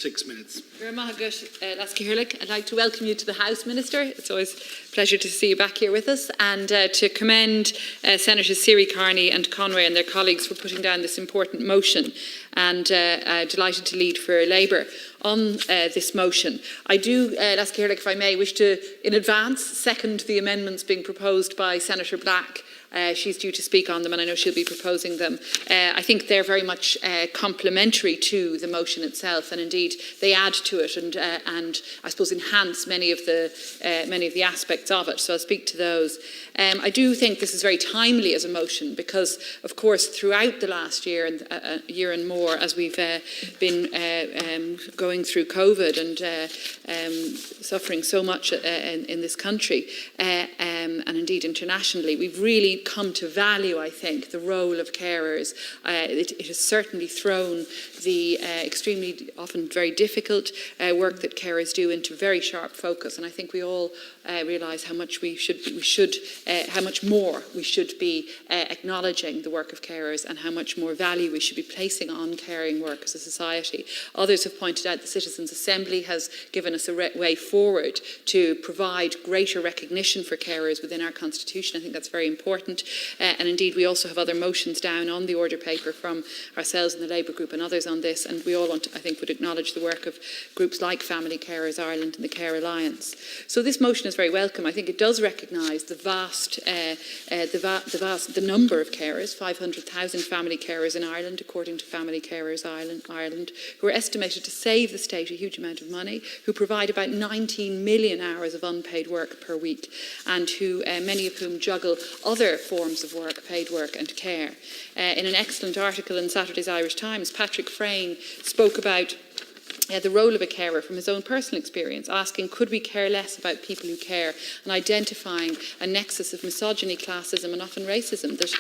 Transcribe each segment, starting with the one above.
6 minutes. I'd like to welcome you to the House, Minister. It's always a pleasure to see you back here with us, and to commend Senators Siri, Carney and Conway and their colleagues for putting down this important motion, and delighted to lead for Labour on this motion. I do, if I may, wish to, in advance, second the amendments being proposed by Senator Black. She's due to speak on them, and I know she'll be proposing them. I think they're very much complementary to the motion itself, and indeed they add to it and I suppose enhance many of the aspects of it. So I'll speak to those. I do think this is very timely as a motion because, of course, throughout the last year and a year and more, as we've been going through COVID and suffering so much in this country and indeed internationally, we've really come to value, I think, the role of carers. It has certainly thrown the extremely often very difficult work that carers do into very sharp focus, and I think we all realise how much how much more we should be acknowledging the work of carers and how much more value we should be placing on caring work as a society. Others have pointed out the Citizens' Assembly has given us a way forward to provide greater recognition for carers within our constitution. I think that's very important, and indeed we also have other motions down on the order paper from ourselves in the Labour group and others on this, and we all want to, I think, would acknowledge the work of groups like Family Carers Ireland and the Care Alliance. So this motion is very welcome. I think it does recognise the the number of carers, 500,000 family carers in Ireland, according to Family Carers Ireland, who are estimated to save the state a huge amount of money, who provide about 19 million hours of unpaid work per week, and who many of whom juggle other forms of work, paid work and care. In an excellent article in Saturday's Irish Times, Patrick Frayne spoke about the role of a carer from his own personal experience, asking, could we care less about people who care, and identifying a nexus of misogyny, classism and often racism that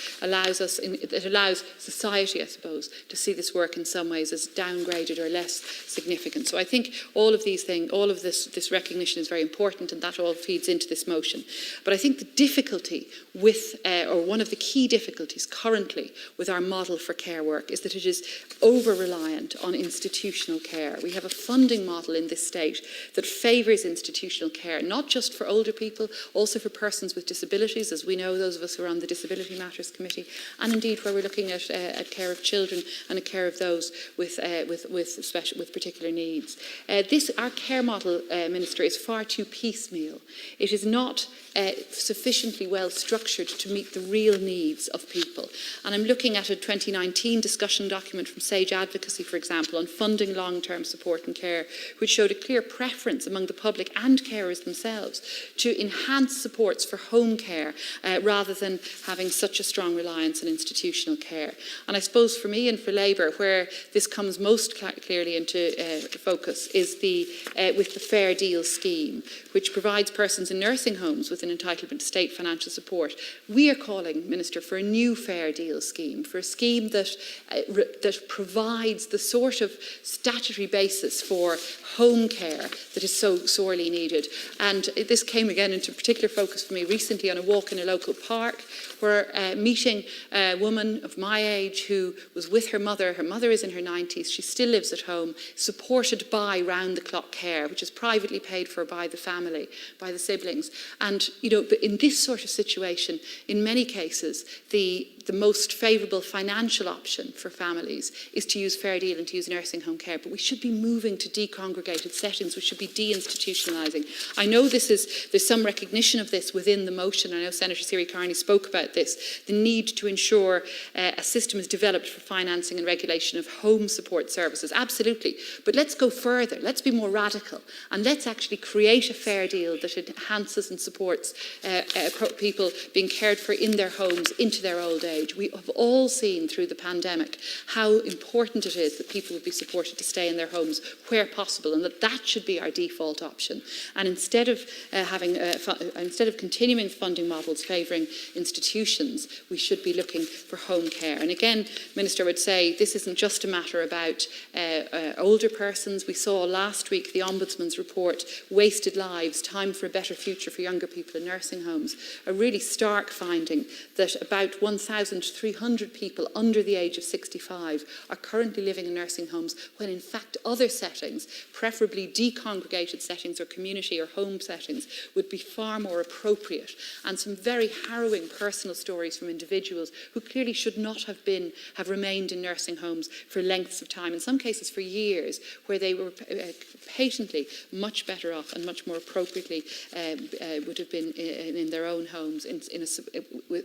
allows society, I suppose, to see this work in some ways as downgraded or less significant. So I think all of these things, all of this recognition is very important, and that all feeds into this motion. But I think the difficulty with, or one of the key difficulties currently with our model for care work is that it is over-reliant on institutional care. We have a funding model in this state that favours institutional care, not just for older people, also for persons with disabilities, as we know, those of us who are on the Disability Matters Committee, and indeed where we're looking at care of children and a care of those with particular needs. Our care model, Minister, is far too piecemeal. It is not sufficiently well structured to meet the real needs of people. And I'm looking at a 2019 discussion document from Sage Advocacy, for example, on funding long-term support and care, which showed a clear preference among the public and carers themselves to enhance supports for home care rather than having such a strong reliance on institutional care. And I suppose for me and for Labour, where this comes most clearly into focus is with the Fair Deal scheme, which provides persons in nursing homes with an entitlement to state financial support. We are calling, Minister, for a new Fair Deal scheme, for a scheme that provides the sort of statutory basis for home care that is so sorely needed. And this came again into particular focus for me recently on a walk in a local park, where meeting a woman of my age who was with her mother. Her mother is in her 90s. She still lives at home, supported by round-the-clock care, which is privately paid for by the family, by the siblings. And, in this sort of situation, in many cases, the most favourable financial option for families is to use Fair Deal and to use nursing home care. But we should be moving to decongregated settings. We should be deinstitutionalising. I know there's some recognition of this within the motion. I know Senator Siri Carney spoke about this, the need to ensure a system is developed for financing and regulation of home support services. Absolutely. But let's go further. Let's be more radical. And let's actually create a fair deal that enhances and supports people being cared for in their homes into their old age. We have all seen through the pandemic how important it is that people would be supported to stay in their homes where possible, and that should be our default option. And instead of continuing funding models favouring institutions, we should be looking for home care. And again, Minister, I would say this isn't just a matter about older persons. We saw last week the Ombudsman's report, Wasted Lives, Time for a Better Future for Younger People in Nursing Homes, a really stark finding that about 1,300 people under the age of 65 are currently living in nursing homes, when in fact other other settings, preferably decongregated settings or community or home settings, would be far more appropriate. And some very harrowing personal stories from individuals who clearly should not have remained in nursing homes for lengths of time, in some cases for years, where they were patently much better off and much more appropriately would have been in their own homes,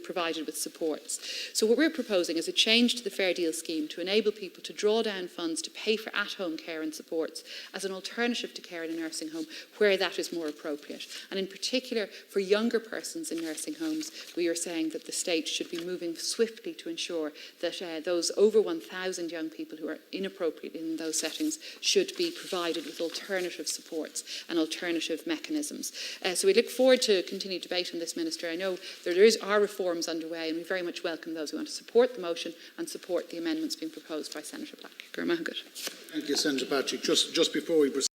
provided with supports. So what we're proposing is a change to the Fair Deal scheme to enable people to draw down funds to pay for at-home care and supports as an alternative to care in a nursing home where that is more appropriate. And in particular, for younger persons in nursing homes, we are saying that the state should be moving swiftly to ensure that those over 1,000 young people who are inappropriate in those settings should be provided with alternative supports and alternative mechanisms. So we look forward to continued debate on this, Minister. I know there are reforms underway, and we very much welcome those who want to support the motion and support the amendments being proposed by Senator Black. Thank you, Senator Patrick. Just before we proceed,